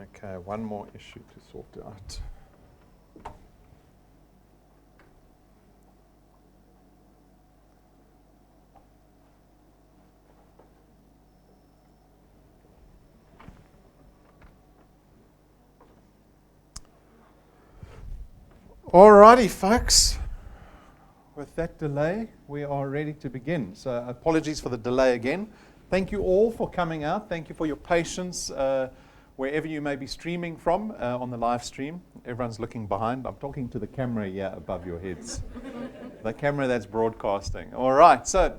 Okay, one more issue to sort out. Alrighty, folks. With that delay, we are ready to begin. So apologies for the delay again. Thank you all for coming out. Thank you for your patience wherever you may be streaming from on the live stream. Everyone's looking behind. I'm talking to the camera here above your heads. The camera that's broadcasting. All right, so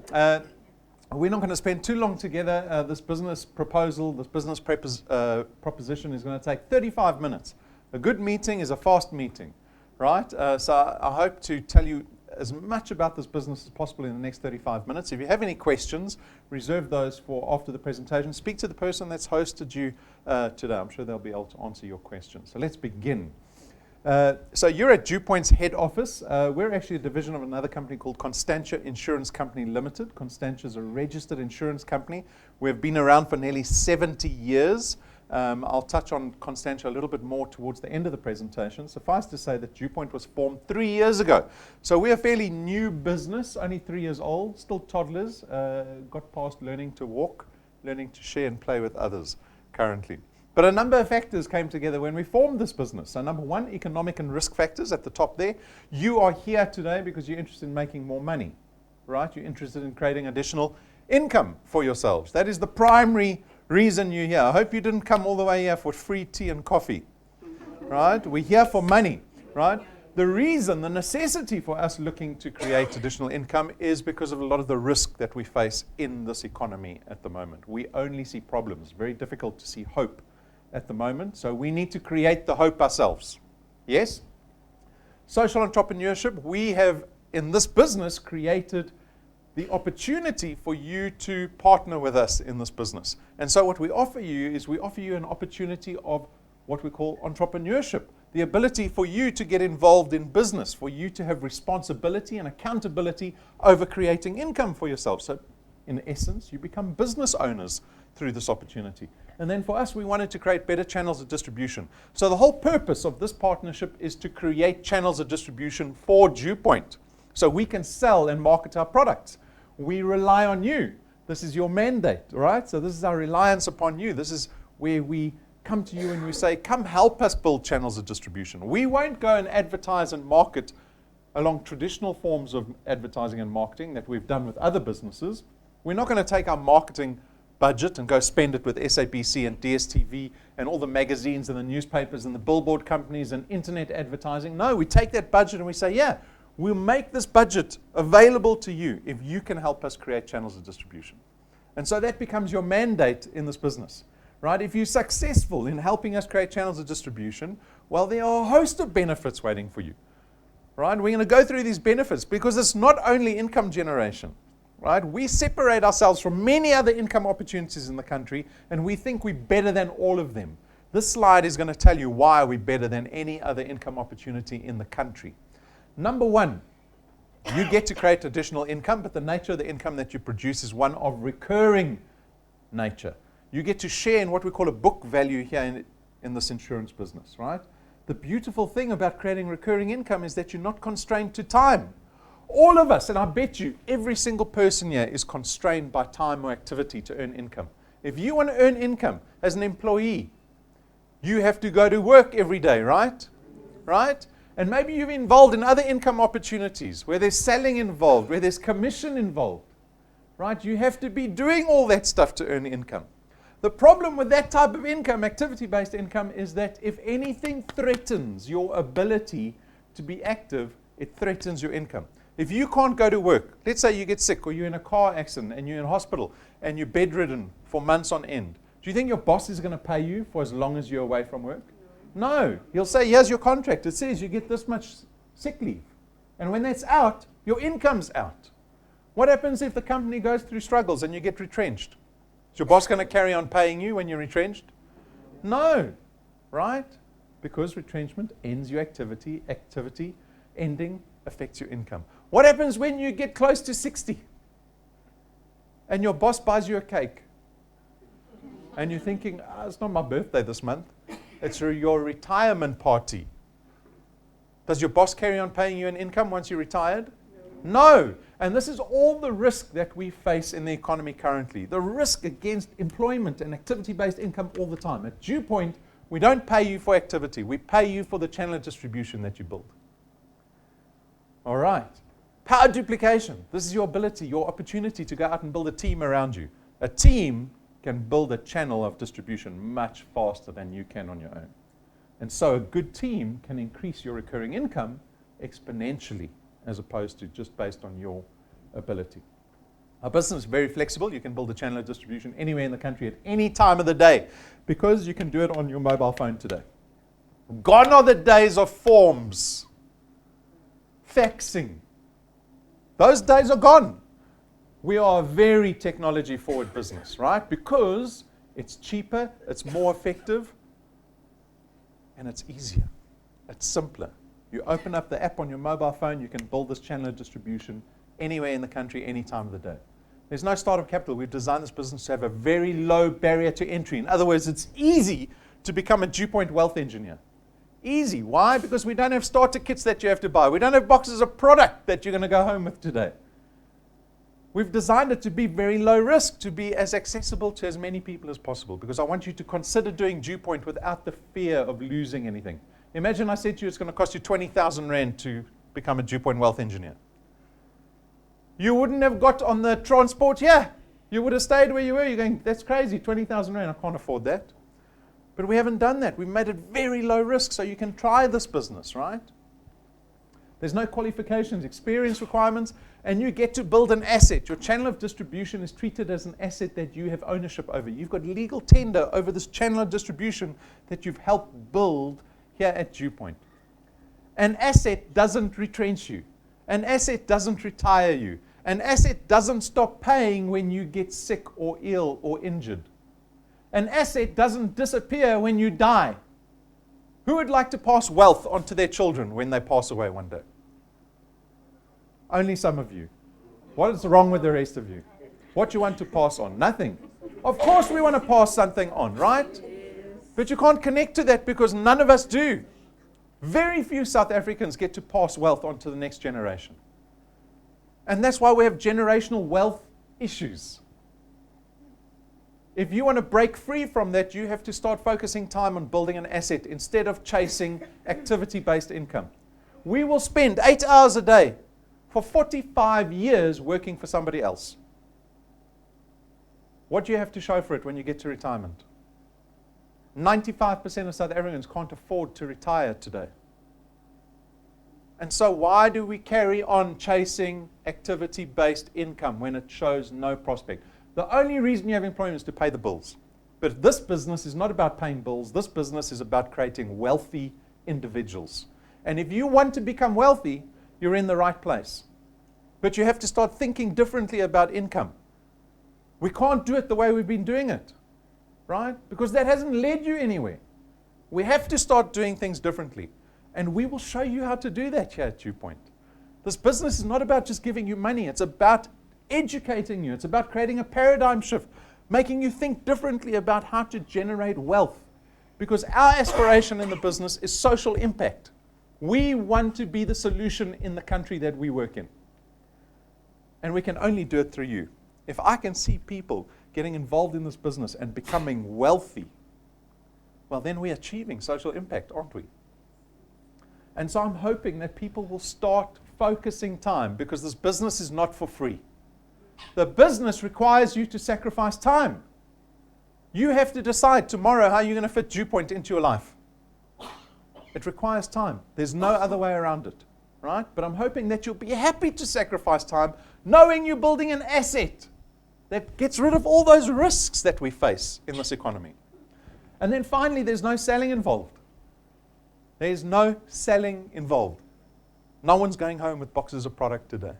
we're not going to spend too long together. This business proposal, this business proposition is going to take 35 minutes. A good meeting is a fast meeting, right? So I hope to tell you as much about this business as possible in the next 35 minutes. If you have any questions, reserve those for after the presentation. Speak to the person that's hosted you today. I'm sure they'll be able to answer your questions. So let's begin. So you're at DuePoint's head office. We're actually a division of another company called Constantia Insurance Company Limited. Constantia is a registered insurance company. We've been around for nearly 70 years. I'll touch on Constantia a little bit more towards the end of the presentation. Suffice to say that DuePoint was formed 3 years ago. So we're a fairly new business, only 3 years old, still toddlers, got past learning to walk, learning to share and play with others currently. But a number of factors came together when we formed this business. So number one, economic and risk factors at the top there. You are here today because you're interested in making more money, right? You're interested in creating additional income for yourselves. That is the primary reason you're here. I hope you didn't come all the way here for free tea and coffee, right? We're here for money, right? The reason, the necessity for us looking to create additional income is because of a lot of the risk that we face in this economy at the moment. We only see problems. Very difficult to see hope at the moment. So we need to create the hope ourselves. Yes? Social entrepreneurship, we have in this business created the opportunity for you to partner with us in this business. And so what we offer you is we offer you an opportunity of what we call entrepreneurship, the ability for you to get involved in business, for you to have responsibility and accountability over creating income for yourself. So in essence, you become business owners through this opportunity. And then for us, we wanted to create better channels of distribution. So the whole purpose of this partnership is to create channels of distribution for DuePoint, so we can sell and market our products. We rely on you. This is your mandate, right? So this is our reliance upon you. This is where we come to you and we say, come help us build channels of distribution. We won't go and advertise and market along traditional forms of advertising and marketing that we've done with other businesses. We're not going to take our marketing budget and go spend it with SABC and DSTV and all the magazines and the newspapers and the billboard companies and internet advertising. No, we take that budget and we say, yeah, we'll make this budget available to you if you can help us create channels of distribution. And so that becomes your mandate in this business, right? If you're successful in helping us create channels of distribution, well, there are a host of benefits waiting for you, right? We're going to go through these benefits because it's not only income generation, right? We separate ourselves from many other income opportunities in the country, and we think we're better than all of them. This slide is going to tell you why we're better than any other income opportunity in the country. Number one, you get to create additional income, but the nature of the income that you produce is one of recurring nature. You get to share in what we call a book value here in this insurance business, right? The beautiful thing about creating recurring income is that you're not constrained to time. All of us, and I bet you every single person here is constrained by time or activity to earn income. If you want to earn income as an employee, you have to go to work every day, right? Right? And maybe you're involved in other income opportunities where there's selling involved, where there's commission involved, right? You have to be doing all that stuff to earn income. The problem with that type of income, activity-based income, is that if anything threatens your ability to be active, it threatens your income. If you can't go to work, let's say you get sick or you're in a car accident and you're in hospital and you're bedridden for months on end, do you think your boss is going to pay you for as long as you're away from work? No. He'll say, here's your contract. It says you get this much sick leave. And when that's out, your income's out. What happens if the company goes through struggles and you get retrenched? Is your boss going to carry on paying you when you're retrenched? No. Right? Because retrenchment ends your activity. Activity ending affects your income. What happens when you get close to 60 and your boss buys you a cake and you're thinking, it's not my birthday this month. It's your retirement party. Does your boss carry on paying you an income once you're retired? No. And this is all the risk that we face in the economy currently. The risk against employment and activity-based income all the time. At DuePoint, we don't pay you for activity. We pay you for the channel of distribution that you build. All right. Power duplication. This is your ability, your opportunity to go out and build a team around you. A team can build a channel of distribution much faster than you can on your own. And so a good team can increase your recurring income exponentially as opposed to just based on your ability. Our business is very flexible. You can build a channel of distribution anywhere in the country at any time of the day because you can do it on your mobile phone today. Gone are the days of forms, faxing. Those days are gone. We are a very technology-forward business, right? Because it's cheaper, it's more effective, and it's easier. It's simpler. You open up the app on your mobile phone, you can build this channel of distribution anywhere in the country, any time of the day. There's no startup capital. We've designed this business to have a very low barrier to entry. In other words, it's easy to become a DuePoint wealth engineer. Easy. Why? Because we don't have starter kits that you have to buy. We don't have boxes of product that you're going to go home with today. We've designed it to be very low risk, to be as accessible to as many people as possible, because I want you to consider doing DuePoint without the fear of losing anything. Imagine I said to you it's going to cost you 20,000 Rand to become a DuePoint wealth engineer. You wouldn't have got on the transport here. You would have stayed where you were. You're going, that's crazy, 20,000 Rand, I can't afford that. But we haven't done that. We've made it very low risk so you can try this business, right? There's no qualifications, experience requirements, and you get to build an asset. Your channel of distribution is treated as an asset that you have ownership over. You've got legal tender over this channel of distribution that you've helped build here at DuePoint. An asset doesn't retrench you. An asset doesn't retire you. An asset doesn't stop paying when you get sick or ill or injured. An asset doesn't disappear when you die. Who would like to pass wealth on to their children when they pass away one day? Only some of you. What is wrong with the rest of you? What do you want to pass on? Nothing. Of course we want to pass something on, right? But you can't connect to that because none of us do. Very few South Africans get to pass wealth on to the next generation. And that's why we have generational wealth issues. If you want to break free from that, you have to start focusing time on building an asset instead of chasing activity-based income. We will spend 8 hours a day for 45 years working for somebody else. What do you have to show for it when you get to retirement? 95% of South Africans can't afford to retire today. And so why do we carry on chasing activity-based income when it shows no prospect? The only reason you have employment is to pay the bills. But this business is not about paying bills. This business is about creating wealthy individuals. And if you want to become wealthy, you're in the right place. But you have to start thinking differently about income. We can't do it the way we've been doing it, right? Because that hasn't led you anywhere. We have to start doing things differently. And we will show you how to do that here at DuePoint. This business is not about just giving you money. It's about educating you. It's about creating a paradigm shift, making you think differently about how to generate wealth. Because our aspiration in the business is social impact. We want to be the solution in the country that we work in. And we can only do it through you. If I can see people getting involved in this business and becoming wealthy, well, then we're achieving social impact, aren't we? And so I'm hoping that people will start focusing time, because this business is not for free. The business requires you to sacrifice time. You have to decide tomorrow how you're going to fit DuePoint into your life. It requires time. There's no other way around it, right? But I'm hoping that you'll be happy to sacrifice time, knowing you're building an asset that gets rid of all those risks that we face in this economy. And then finally, there's no selling involved. There's no selling involved. No one's going home with boxes of product today.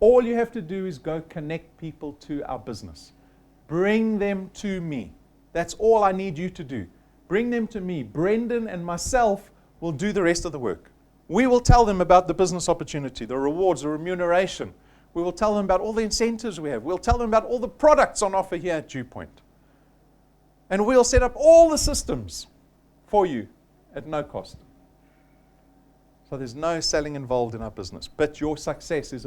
All you have to do is go connect people to our business. Bring them to me. That's all I need you to do. Bring them to me. Brendan and myself will do the rest of the work. We will tell them about the business opportunity, the rewards, the remuneration. We will tell them about all the incentives we have. We'll tell them about all the products on offer here at DuePoint. And we'll set up all the systems for you at no cost. So there's no selling involved in our business. But your success is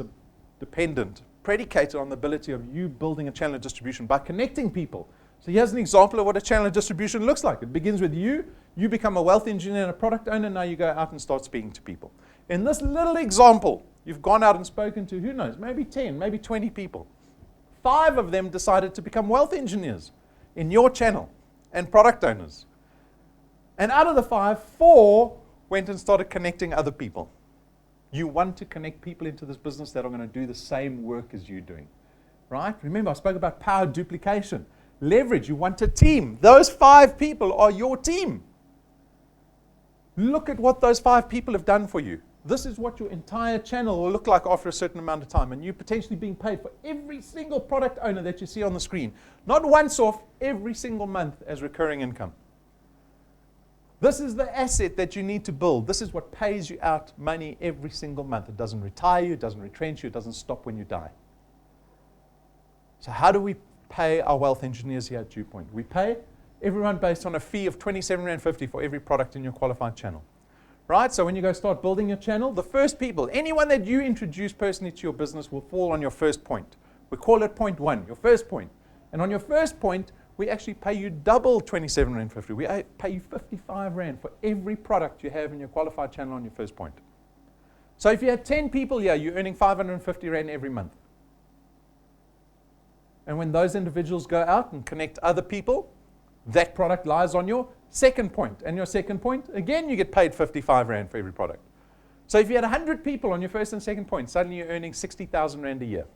dependent, predicated on the ability of you building a channel of distribution by connecting people. So here's an example of what a channel of distribution looks like. It begins with you. You become a wealth engineer and a product owner. Now you go out and start speaking to people. In this little example, you've gone out and spoken to, who knows, maybe 10, maybe 20 people. 5 of them decided to become wealth engineers in your channel and product owners. And out of the 5, 4 went and started connecting other people. You want to connect people into this business that are going to do the same work as you're doing, right? Remember, I spoke about power duplication. Leverage, you want a team. Those 5 people are your team. Look at what those 5 people have done for you. This is what your entire channel will look like after a certain amount of time. And you're potentially being paid for every single product owner that you see on the screen. Not once off, every single month as recurring income. This is the asset that you need to build. This is what pays you out money every single month. It doesn't retire you, it doesn't retrench you, it doesn't stop when you die. So how do we pay our wealth engineers here at DuePoint? We pay everyone based on a fee of £27.50 for every product in your qualified channel. Right? So when you go start building your channel, the first people, anyone that you introduce personally to your business will fall on your first point. We call it point 1, your first point. And on your first point, we actually pay you double £27.50. We pay you £55 for every product you have in your qualified channel on your first point. So if you had 10 people here, you're earning £550 every month. And when those individuals go out and connect other people, that product lies on your second point. And your second point, again, you get paid £55 for every product. So if you had 100 people on your first and second point, suddenly you're earning £60,000 a year.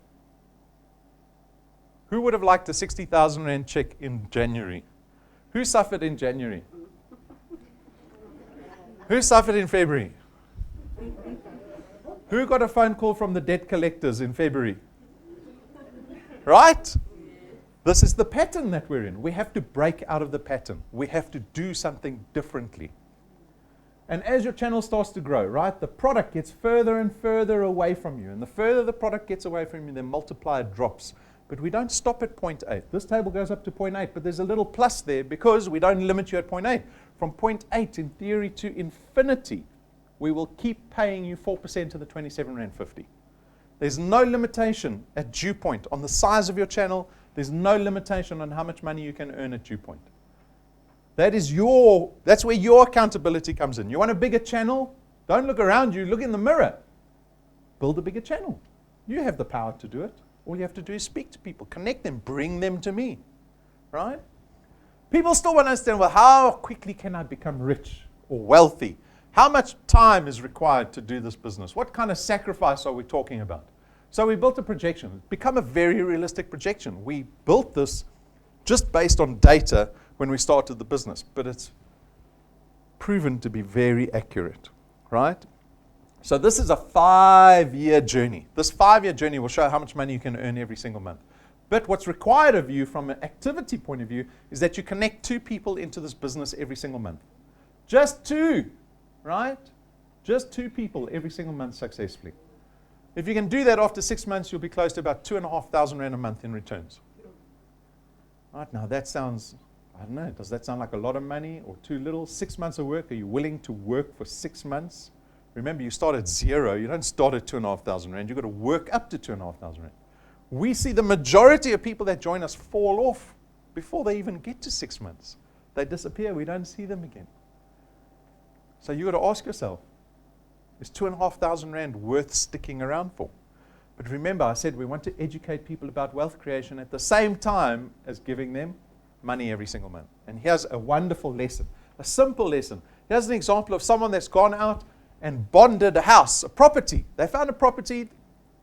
Who would have liked a £60,000 check in January? Who suffered in January? Who suffered in February? Who got a phone call from the debt collectors in February? Right? This is the pattern that we're in. We have to break out of the pattern. We have to do something differently. And as your channel starts to grow, right, the product gets further and further away from you. And the further the product gets away from you, the multiplier drops. But we don't stop at point 8. This table goes up to point 8, but there's a little plus there because we don't limit you at point 8. From point 8, in theory, to infinity, we will keep paying you 4% of the £27.50. There's no limitation at DuePoint on the size of your channel. There's no limitation on how much money you can earn at DuePoint. That's where your accountability comes in. You want a bigger channel? Don't look around you, look in the mirror. Build a bigger channel. You have the power to do it. All you have to do is speak to people, connect them, bring them to me, right? People still want to understand, well, how quickly can I become rich or wealthy? How much time is required to do this business? What kind of sacrifice are we talking about? So we built a projection. It's become a very realistic projection. We built this just based on data when we started the business, but it's proven to be very accurate, right? So this is a 5-year journey. This 5-year journey will show how much money you can earn every single month. But what's required of you from an activity point of view is that you connect 2 people into this business every single month. Just 2, right? Just 2 people every single month successfully. If you can do that after 6 months, you'll be close to about £2,500 a month in returns. Right, now that sounds, I don't know, does that sound like a lot of money or too little? 6 months of work, are you willing to work for 6 months? Remember, you start at 0. You don't start at £2,500. You've got to work up to £2,500. We see the majority of people that join us fall off before they even get to 6 months. They disappear. We don't see them again. So you've got to ask yourself, is £2,500 worth sticking around for? But remember, I said we want to educate people about wealth creation at the same time as giving them money every single month. And here's a wonderful lesson, a simple lesson. Here's an example of someone that's gone out and bonded a house, a property. They found a property,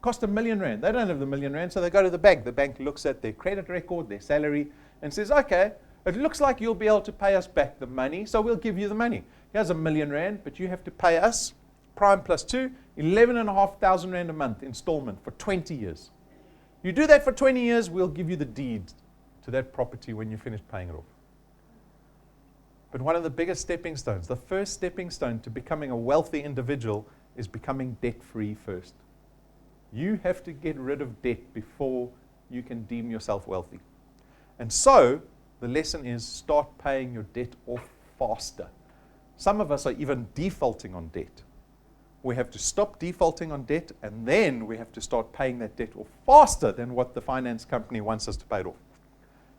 cost R1 million. They don't have the R1 million, so they go to the bank. The bank looks at their credit record, their salary, and says, okay, it looks like you'll be able to pay us back the money, so we'll give you the money. Here's R1 million, but you have to pay us, prime plus 2, £11,500 a month installment for 20 years. You do that for 20 years, we'll give you the deed to that property when you finish paying it off. But one of the biggest stepping stones, the first stepping stone to becoming a wealthy individual is becoming debt-free first. You have to get rid of debt before you can deem yourself wealthy. And so, The lesson is start paying your debt off faster. Some of us are even defaulting on debt. We have to stop defaulting on debt, and then we have to start paying that debt off faster than what the finance company wants us to pay it off.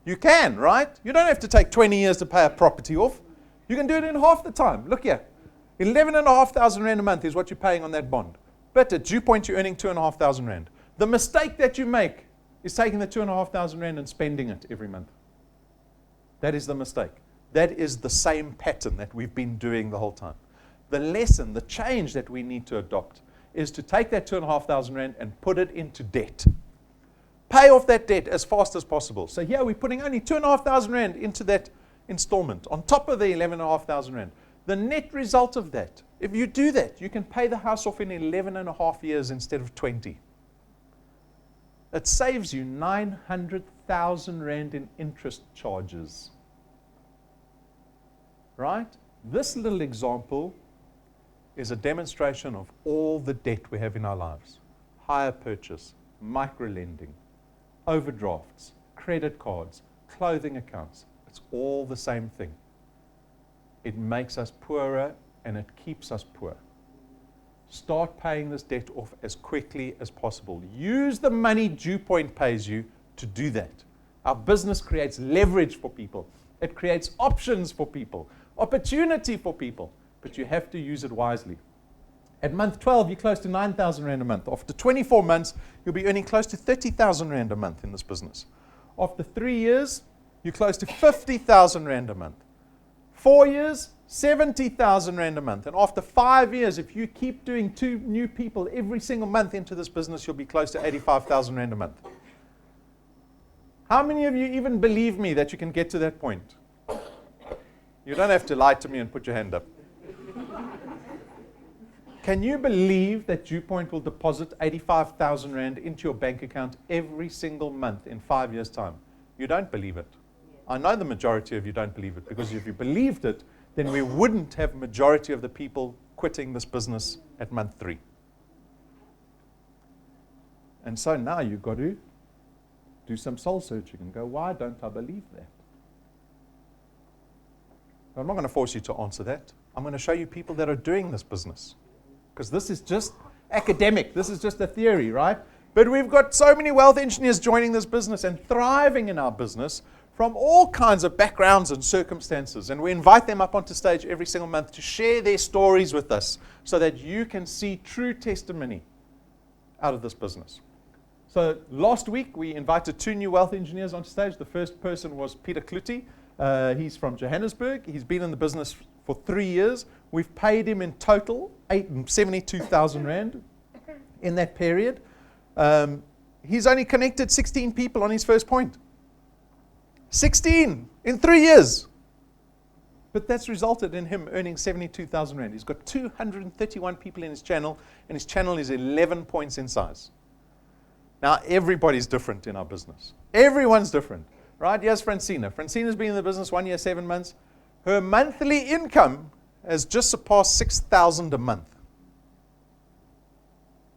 You can, right? You don't have to take 20 years to pay a property off. You can do it in half the time. Look here. 11,500 rand a month is what you're paying on that bond. But at DuePoint, you're earning 2,500 rand. The mistake that you make is taking the 2,500 rand and spending it every month. That is the mistake. That is the same pattern that we've been doing the whole time. The lesson, the change that we need to adopt is to take that 2,500 rand and put it into debt. Pay off that debt as fast as possible. So here we're putting only 2,500 rand into that installment on top of the 11,500 rand. The net result of that, if you do that, you can pay the house off in 11 and a half years instead of 20. It saves you 900,000 rand in interest charges. Right? This little example is a demonstration of all the debt we have in our lives. Hire purchase, micro-lending, overdrafts, credit cards, clothing accounts. It's all the same thing. It makes us poorer and it keeps us poor. Start paying this debt off as quickly as possible. Use the money DuePoint pays you to do that. Our business creates leverage for people. It creates options for people, opportunity for people, but you have to use it wisely. At month 12, you're close to 9,000 rand a month. After 24 months, you'll be earning close to 30,000 rand a month in this business. After 3 years, you're close to 50,000 rand a month. 4 years, 70,000 rand a month. And after 5 years, if you keep doing 2 new people every single month into this business, you'll be close to 85,000 rand a month. How many of you even believe me that you can get to that point? You don't have to lie to me and put your hand up. Can you believe that DuePoint will deposit 85,000 rand into your bank account every single month in 5 years' time? You don't believe it. I know the majority of you don't believe it, because if you believed it, then we wouldn't have majority of the people quitting this business at month 3. And so now you've got to do some soul searching and go, why don't I believe that? I'm not going to force you to answer that. I'm going to show you people that are doing this business. Because this is just academic. This is just a theory, right? But we've got so many wealth engineers joining this business and thriving in our business from all kinds of backgrounds and circumstances. And we invite them up onto stage every single month to share their stories with us so that you can see true testimony out of this business. So last week, we invited 2 new wealth engineers onto stage. The first person was Peter Kluti. He's from Johannesburg. He's been in the business for 3 years. We've paid him in total 72,000 rand in that period. He's only connected 16 people on his first point. 16 in 3 years. But that's resulted in him earning 72,000 rand. He's got 231 people in his channel, and his channel is 11 points in size. Now, everybody's different in our business. Everyone's different. Right? Here's Francina. Francina's been in the business 1 year, 7 months. Her monthly income has just surpassed 6,000 a month.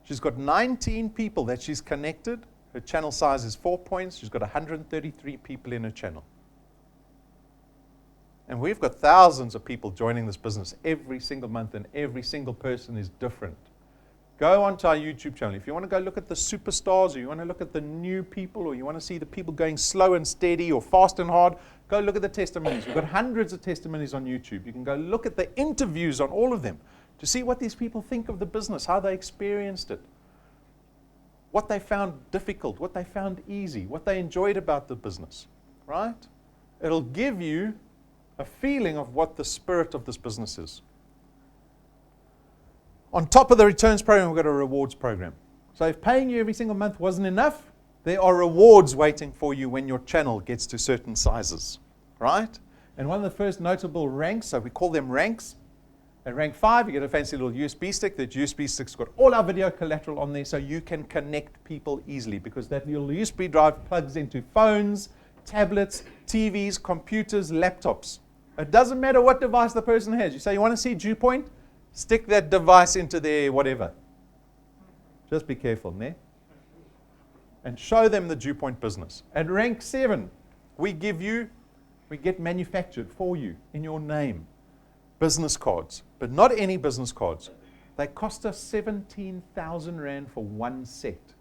She's got 19 people that she's connected. Her channel size is 4 points. She's got 133 people in her channel. And we've got thousands of people joining this business every single month, and every single person is different. Go onto our YouTube channel. If you want to go look at the superstars, or you want to look at the new people, or you want to see the people going slow and steady or fast and hard, go look at the testimonies. We've got hundreds of testimonies on YouTube. You can go look at the interviews on all of them to see what these people think of the business, how they experienced it, what they found difficult, what they found easy, what they enjoyed about the business, right? It'll give you a feeling of what the spirit of this business is. On top of the returns program, we've got a rewards program. So if paying you every single month wasn't enough, there are rewards waiting for you when your channel gets to certain sizes, right? And one of the first notable ranks, so we call them ranks. At rank 5, you get a fancy little USB stick. That USB stick's got all our video collateral on there, so you can connect people easily, because that little USB drive plugs into phones, tablets, TVs, computers, laptops. It doesn't matter what device the person has. You say, you want to see DuePoint? Stick that device into their whatever. Just be careful, ne? And show them the DuePoint business. At rank 7, we give you We get manufactured for you in your name. Business cards, but not any business cards. They cost us 17,000 Rand for one set. Do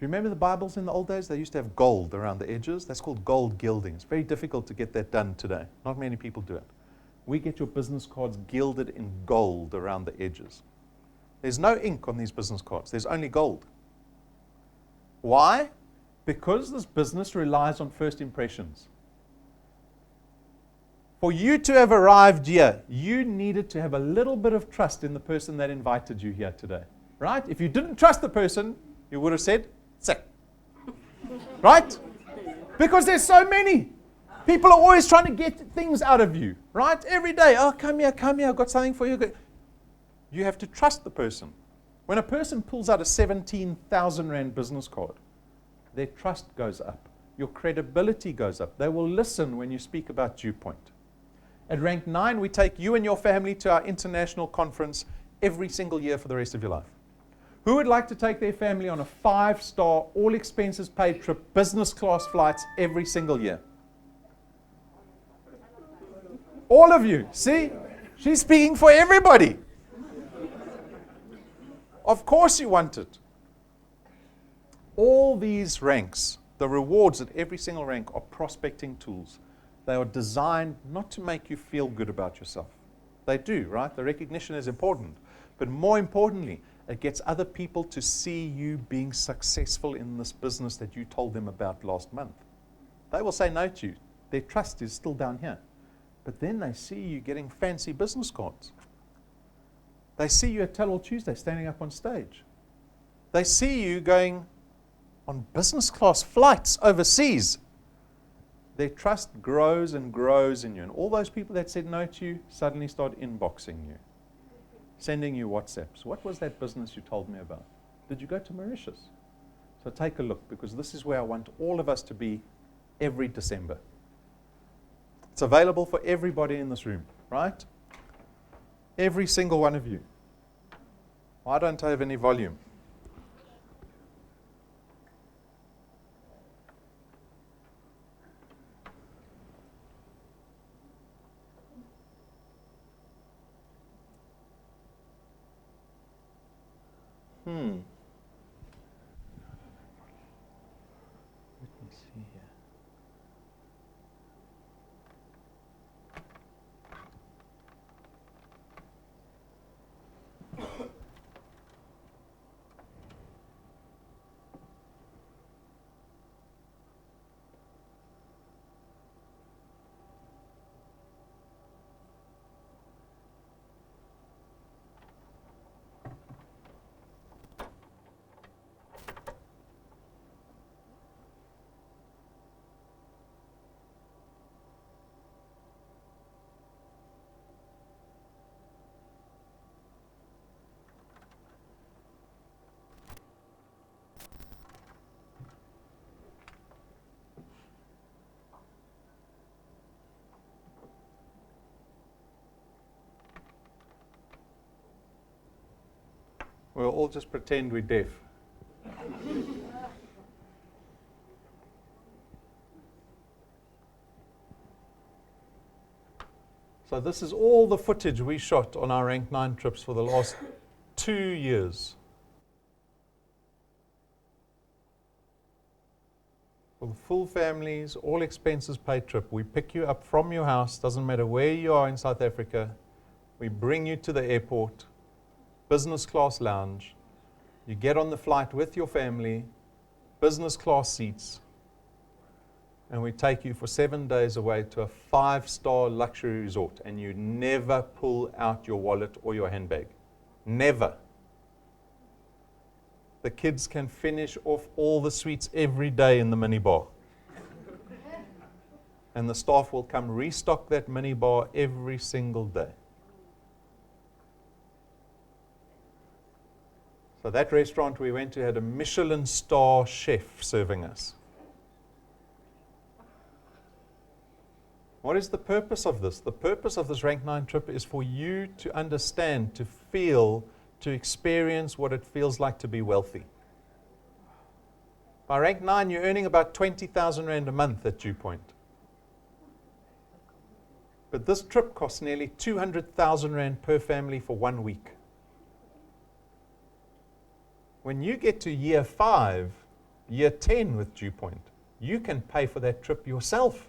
you remember the Bibles in the old days? They used to have gold around the edges. That's called gold gilding. It's very difficult to get that done today. Not many people do it. We get your business cards gilded in gold around the edges. There's no ink on these business cards. There's only gold. Why? Because this business relies on first impressions. For you to have arrived here, you needed to have a little bit of trust in the person that invited you here today. Right? If you didn't trust the person, you would have said, sick. Right? Because there's so many. People are always trying to get things out of you. Right? Every day, oh, come here, I've got something for you. You have to trust the person. When a person pulls out a 17,000 Rand business card, their trust goes up. Your credibility goes up. They will listen when you speak about DuePoint. At Rank 9, we take you and your family to our international conference every single year for the rest of your life. Who would like to take their family on a 5-star, all-expenses-paid trip, business class flights every single year? All of you. See? She's speaking for everybody. Of course you want it. All these ranks, the rewards at every single rank are prospecting tools. They are designed not to make you feel good about yourself. They do, right? The recognition is important. But more importantly, it gets other people to see you being successful in this business that you told them about last month. They will say no to you. Their trust is still down here. But then they see you getting fancy business cards. They see you at Tell All Tuesday standing up on stage. They see you going on business class flights overseas. Their trust grows and grows in you. And all those people that said no to you suddenly start inboxing you, sending you WhatsApps. What was that business you told me about? Did you go to Mauritius? So take a look, because this is where I want all of us to be every December. It's available for everybody in this room, right? Every single one of you. Why don't I have any volume? Let me see here. We'll all just pretend we're deaf. So this is all the footage we shot on our Rank 9 trips for the last 2 years. For the full families, all expenses paid trip. We pick you up from your house, doesn't matter where you are in South Africa. We bring you to the airport, business class lounge. You get on the flight with your family, business class seats, and we take you for 7 days away to a 5-star luxury resort, and you never pull out your wallet or your handbag. Never. The kids can finish off all the sweets every day in the minibar. And the staff will come restock that minibar every single day. So that restaurant we went to had a Michelin star chef serving us. What is the purpose of this? The purpose of this Rank 9 trip is for you to understand, to feel, to experience what it feels like to be wealthy. By Rank 9, you're earning about 20,000 Rand a month at DuePoint. But this trip costs nearly 200,000 rand per family for 1 week. When you get to year 5, year 10 with DuePoint, you can pay for that trip yourself.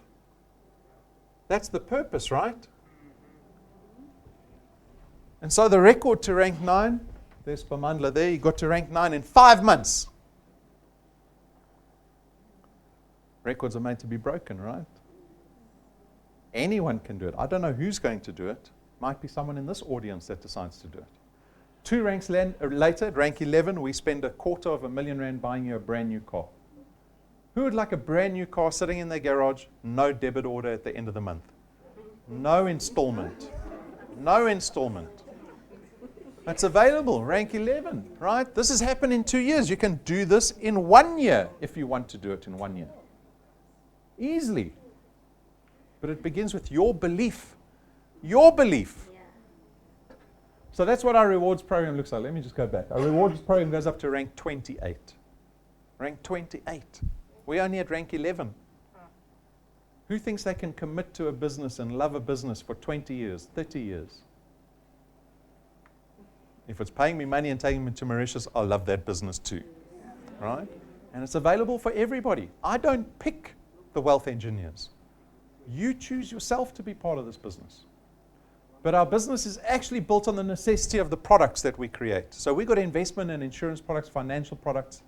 That's the purpose, right? And so the record to rank 9, there's Pamandla there, he got to rank 9 in 5 months. Records are made to be broken, right? Anyone can do it. I don't know who's going to do it. Might be someone in this audience that decides to do it. 2 ranks later, at rank 11, we spend 250,000 rand buying you a brand new car. Who would like a brand new car sitting in their garage, no debit order at the end of the month? No installment. No installment. That's available, rank 11, right? This has happened in 2 years. You can do this in 1 year if you want to do it in 1 year. Easily. But it begins with your belief. Your belief. Yeah. So that's what our rewards program looks like. Let me just go back. Our rewards program goes up to rank 28. Rank 28. We're only at rank 11. Who thinks they can commit to a business and love a business for 20 years, 30 years? If it's paying me money and taking me to Mauritius, I'll love that business too. Right? And it's available for everybody. I don't pick the wealth engineers. You choose yourself to be part of this business. But our business is actually built on the necessity of the products that we create. So we've got investment and insurance products, financial products.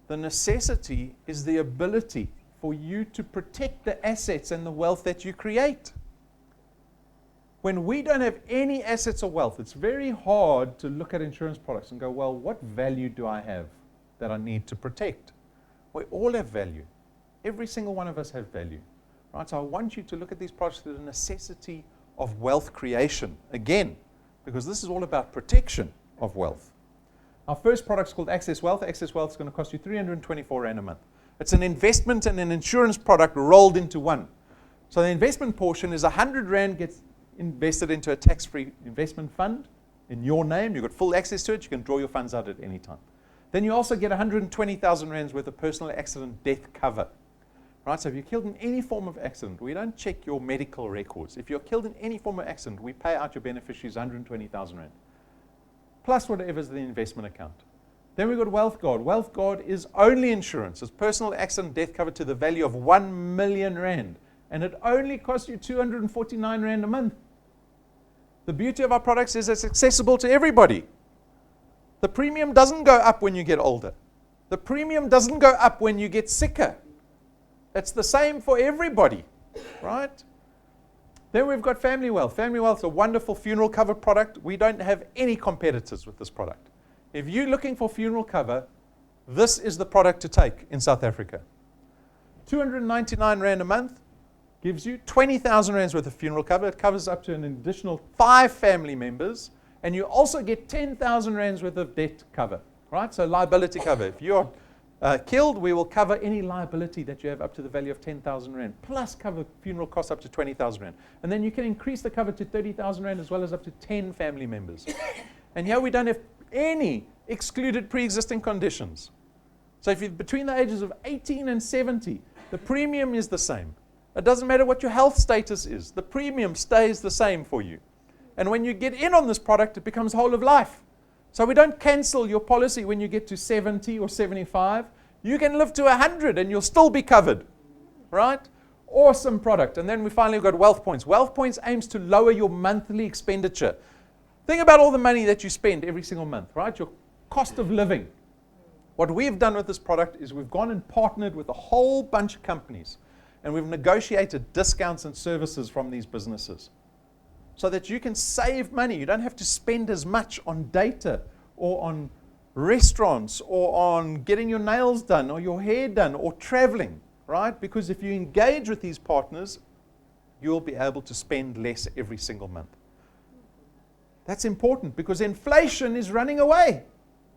The necessity is the ability for you to protect the assets and the wealth that you create. When we don't have any assets or wealth, it's very hard to look at insurance products and go, well, what value do I have that I need to protect? We all have value. Every single one of us have value. Right? So I want you to look at these products through the necessity of wealth creation. Again, because this is all about protection of wealth. Our first product is called Access Wealth. Access Wealth is going to cost you 324 Rand a month. It's an investment and an insurance product rolled into one. So the investment portion is 100 Rand gets invested into a tax-free investment fund in your name. You've got full access to it. You can draw your funds out at any time. Then you also get 120,000 Rands worth of personal accident death cover. Right? So if you're killed in any form of accident, we don't check your medical records. If you're killed in any form of accident, we pay out your beneficiaries 120,000 Rand. Plus whatever's in the investment account. Then we've got Wealth Guard. Wealth Guard is only insurance. It's personal accident death cover to the value of 1 million Rand. And it only costs you 249 Rand a month. The beauty of our products is it's accessible to everybody. The premium doesn't go up when you get older. The premium doesn't go up when you get sicker. It's the same for everybody, right? Then we've got Family Wealth. Family Wealth is a wonderful funeral cover product. We don't have any competitors with this product. If you're looking for funeral cover, this is the product to take in South Africa. 299 Rand a month gives you 20,000 Rands worth of funeral cover. It covers up to an additional 5 family members. And you also get 10,000 Rands worth of debt cover, right? So liability cover. If you're killed, we will cover any liability that you have up to the value of 10,000 Rand, plus cover funeral costs up to 20,000 Rand. And then you can increase the cover to 30,000 Rand as well as up to 10 family members. And here we don't have any excluded pre-existing conditions. So if you're between the ages of 18 and 70, the premium is the same. It doesn't matter what your health status is. The premium stays the same for you. And when you get in on this product, it becomes whole of life. So we don't cancel your policy when you get to 70 or 75. You can live to 100 and you'll still be covered, right? Awesome product. And then we finally got Wealth Points. Wealth Points aims to lower your monthly expenditure. Think about all the money that you spend every single month, right? Your cost of living. What we've done with this product is we've gone and partnered with a whole bunch of companies and we've negotiated discounts and services from these businesses, so that you can save money. You don't have to spend as much on data or on restaurants or on getting your nails done or your hair done or traveling, right? Because if you engage with these partners, you'll be able to spend less every single month. That's important because inflation is running away.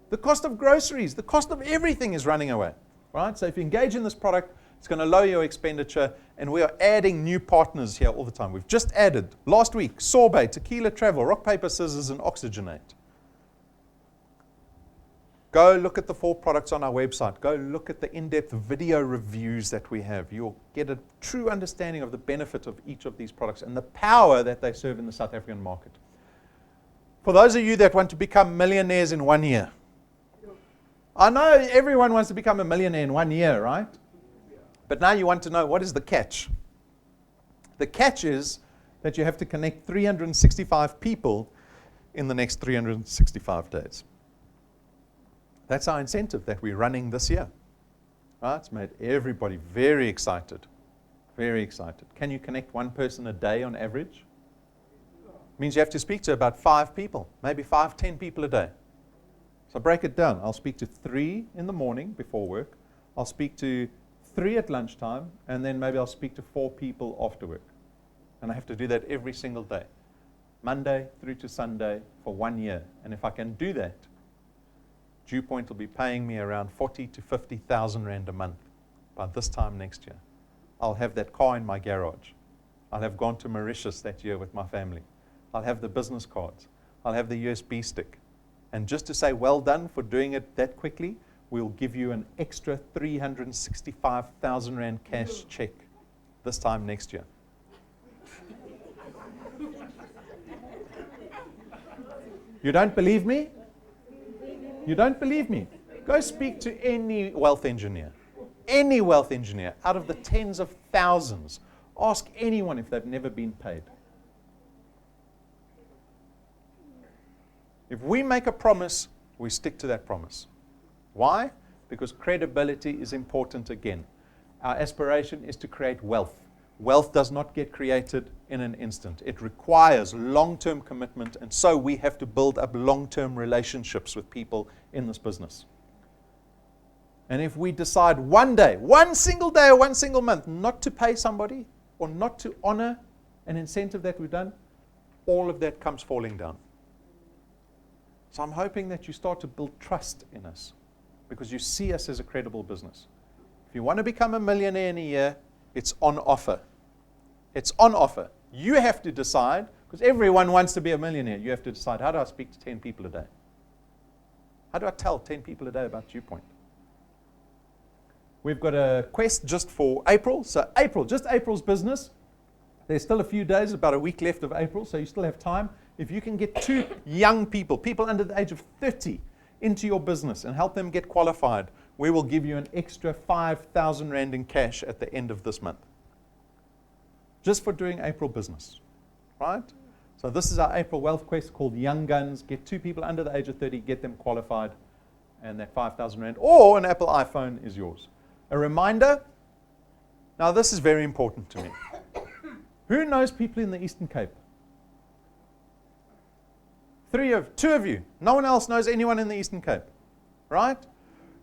The cost of groceries, the cost of everything is running away, right? So if you engage in this product, it's going to lower your expenditure, and we are adding new partners here all the time. We've just added, last week, Sorbet, Tequila Travel, Rock, Paper, Scissors, and Oxygenate. Go look at the 4 products on our website. Go look at the in-depth video reviews that we have. You'll get a true understanding of the benefit of each of these products and the power that they serve in the South African market. For those of you that want to become millionaires in 1 year, I know everyone wants to become a millionaire in 1 year, right? But now you want to know, what is the catch? The catch is that you have to connect 365 people in the next 365 days. That's our incentive that we're running this year. Right? It's made everybody very excited. Very excited. Can you connect 1 person a day on average? It means you have to speak to about 5 people, maybe 5, 10 people a day. So break it down. I'll speak to 3 in the morning before work. I'll speak to 3 at lunchtime, and then maybe I'll speak to 4 people after work. And I have to do that every single day, Monday through to Sunday for 1 year. And if I can do that, DuePoint will be paying me around 40 to 50,000 rand a month by this time next year. I'll have that car in my garage. I'll have gone to Mauritius that year with my family. I'll have the business cards. I'll have the USB stick. And just to say well done for doing it that quickly, we'll give you an extra 365,000 rand cash check this time next year. You don't believe me? You don't believe me? Go speak to any wealth engineer. Any wealth engineer out of the tens of thousands. Ask anyone if they've never been paid. If we make a promise, we stick to that promise. Why? Because credibility is important again. Our aspiration is to create wealth. Wealth does not get created in an instant. It requires long-term commitment, and so we have to build up long-term relationships with people in this business. And if we decide one day, 1 single day or 1 single month, not to pay somebody or not to honor an incentive that we've done, all of that comes falling down. So I'm hoping that you start to build trust in us because you see us as a credible business. If you want to become a millionaire in a year, it's on offer. It's on offer. You have to decide, because everyone wants to be a millionaire. You have to decide, how do I speak to 10 people a day? How do I tell 10 people a day about DuePoint? We've got a quest just for April. So April, just April's business. There's still a few days, about a week left of April, so you still have time. If you can get 2 young people, people under the age of 30, into your business and help them get qualified, we will give you an extra 5,000 rand in cash at the end of this month. Just for doing April business, right? So this is our April Wealth Quest called Young Guns. Get 2 people under the age of 30, get them qualified, and that 5,000 rand or an Apple iPhone is yours. A reminder, now this is very important to me. Who knows people in the Eastern Cape? 2 of you. No one else knows anyone in the Eastern Cape, right?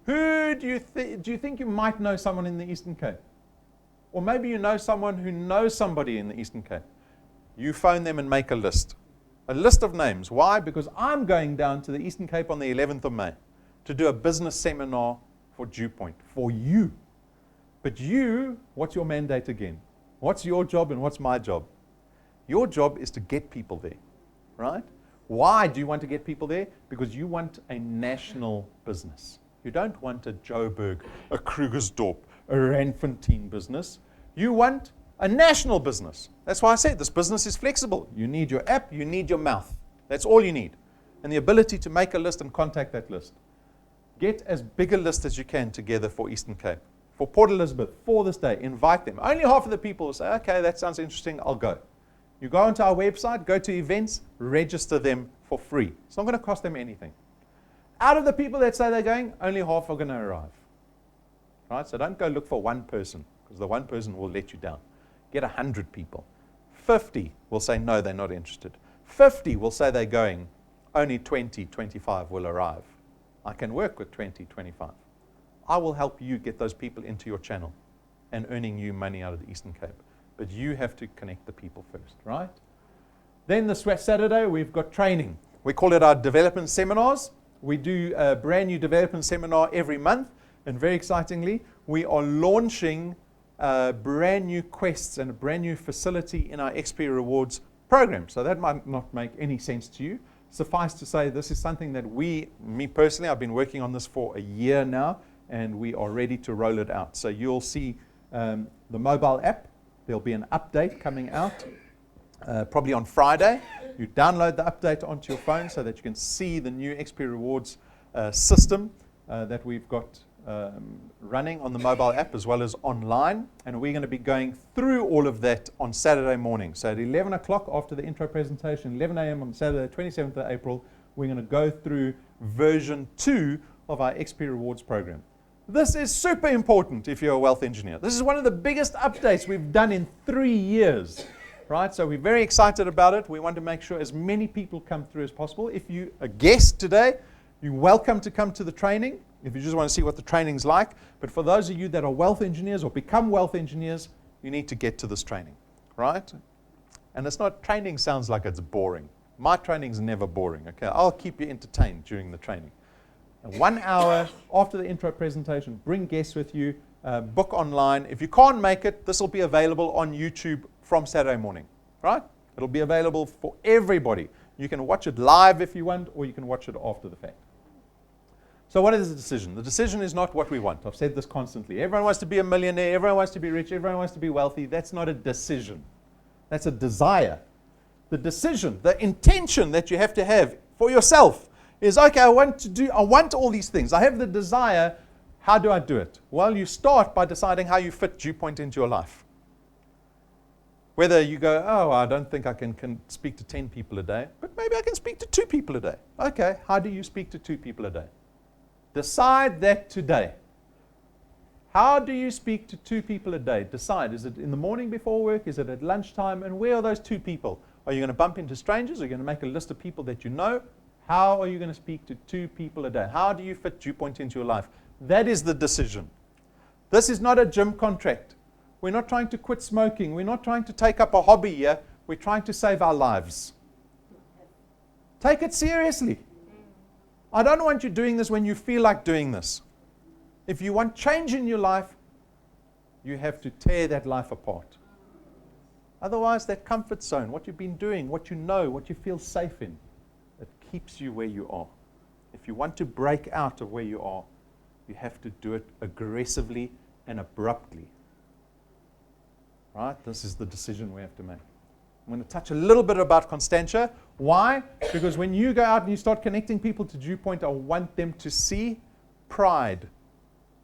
Who do you think you might know someone in the Eastern Cape? Or maybe you know someone who knows somebody in the Eastern Cape. You phone them and make a list of names. Why? Because I'm going down to the Eastern Cape on the 11th of May to do a business seminar for DuePoint, for you. But you, what's your mandate again? What's your job and what's my job? Your job is to get people there, right? Why do you want to get people there? Because you want a national business. You don't want a Joburg, a Krugersdorp, a Randfontein business. You want a national business. That's why I said this business is flexible. You need your app, you need your mouth. That's all you need. And the ability to make a list and contact that list. Get as big a list as you can together for Eastern Cape. For Port Elizabeth, for this day, invite them. Only half of the people will say, okay, that sounds interesting, I'll go. You go onto our website, go to events, register them for free. It's not going to cost them anything. Out of the people that say they're going, only half are going to arrive. Right? So don't go look for 1 person, because the 1 person will let you down. Get 100 people. 50 will say, no, they're not interested. 50 will say they're going. Only 20, 25 will arrive. I can work with 20, 25. I will help you get those people into your channel and earning you money out of the Eastern Cape. But you have to connect the people first, right? Then this Saturday, we've got training. We call it our development seminars. We do a brand new development seminar every month. And very excitingly, we are launching brand new quests and a brand new facility in our XP Rewards program. So that might not make any sense to you. suffice to say, this is something that me personally, I've been working on this for a year now, and we are ready to roll it out. So you'll see the mobile app. There'll be an update coming out probably on Friday. You download the update onto your phone so that you can see the new XP Rewards system that we've got running on the mobile app as well as online. And we're going to be going through all of that on Saturday morning. So at 11 o'clock after the intro presentation, 11 a.m. on Saturday, 27th of April, we're going to go through version 2 of our XP Rewards program. This is super important if you're a wealth engineer. This is one of the biggest updates we've done in 3 years. Right, so we're very excited about it. We want to make sure as many people come through as possible. If you're a guest today, you're welcome to come to the training if you just want to see what the training's like. But for those of you that are wealth engineers or become wealth engineers, you need to get to this training, right? And it's not, training sounds like it's boring. My training's never boring, okay? I'll keep you entertained during the training. And 1 hour after the intro presentation, bring guests with you, book online. If you can't make it, this will be available on YouTube from Saturday morning, right? It'll be available for everybody. You can watch it live if you want, or you can watch it after the fact. So what is the decision? The decision is not what we want. I've said this constantly. Everyone wants to be a millionaire. Everyone wants to be rich. Everyone wants to be wealthy. That's not a decision. That's a desire. The decision, the intention that you have to have for yourself is, okay, I want all these things. I have the desire. How do I do it? Well, you start by deciding how you fit DuePoint into your life. Whether you go, oh, I don't think I can speak to 10 people a day, but maybe I can speak to 2 people a day. Okay, how do you speak to 2 people a day? Decide that today. How do you speak to 2 people a day? Decide. Is it in the morning before work? Is it at lunchtime? And where are those 2 people? Are you going to bump into strangers? Are you going to make a list of people that you know? How are you going to speak to 2 people a day? How do you fit DuePoint into your life? That is the decision. This is not a gym contract. We're not trying to quit smoking. We're not trying to take up a hobby here. We're trying to save our lives. Take it seriously. I don't want you doing this when you feel like doing this. If you want change in your life, you have to tear that life apart. Otherwise, that comfort zone, what you've been doing, what you know, what you feel safe in, it keeps you where you are. If you want to break out of where you are, you have to do it aggressively and abruptly. Right? This is the decision we have to make. I'm going to touch a little bit about Constantia. Why? Because when you go out and you start connecting people to DuePoint, I want them to see pride,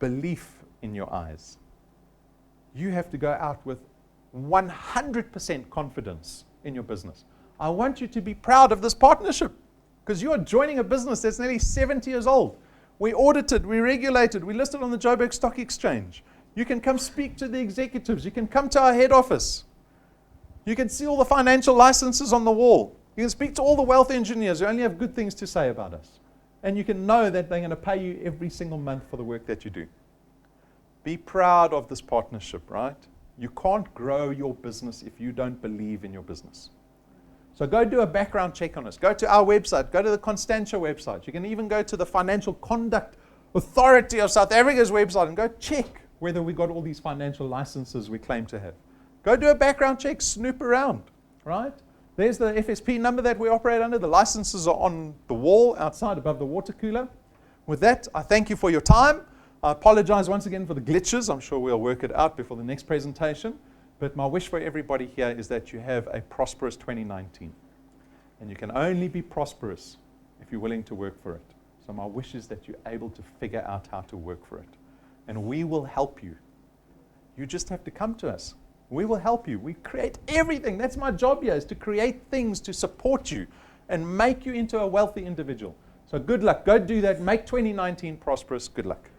belief in your eyes. You have to go out with 100% confidence in your business. I want you to be proud of this partnership because you are joining a business that's nearly 70 years old. We audited, we regulated, we listed on the Joburg Stock Exchange. You can come speak to the executives. You can come to our head office. You can see all the financial licenses on the wall. You can speak to all the wealth engineers who only have good things to say about us. And you can know that they're going to pay you every single month for the work that you do. Be proud of this partnership, right? You can't grow your business if you don't believe in your business. So go do a background check on us. Go to our website. Go to the Constantia website. You can even go to the Financial Conduct Authority of South Africa's website and go check whether we got all these financial licenses we claim to have. Go do a background check, snoop around, right? There's the FSP number that we operate under. The licenses are on the wall outside above the water cooler. With that, I thank you for your time. I apologize once again for the glitches. I'm sure we'll work it out before the next presentation. But my wish for everybody here is that you have a prosperous 2019. And you can only be prosperous if you're willing to work for it. So my wish is that you're able to figure out how to work for it. And we will help you. You just have to come to us. We will help you. We create everything. That's my job here, is to create things to support you and make you into a wealthy individual. So good luck. Go do that. Make 2019 prosperous. Good luck.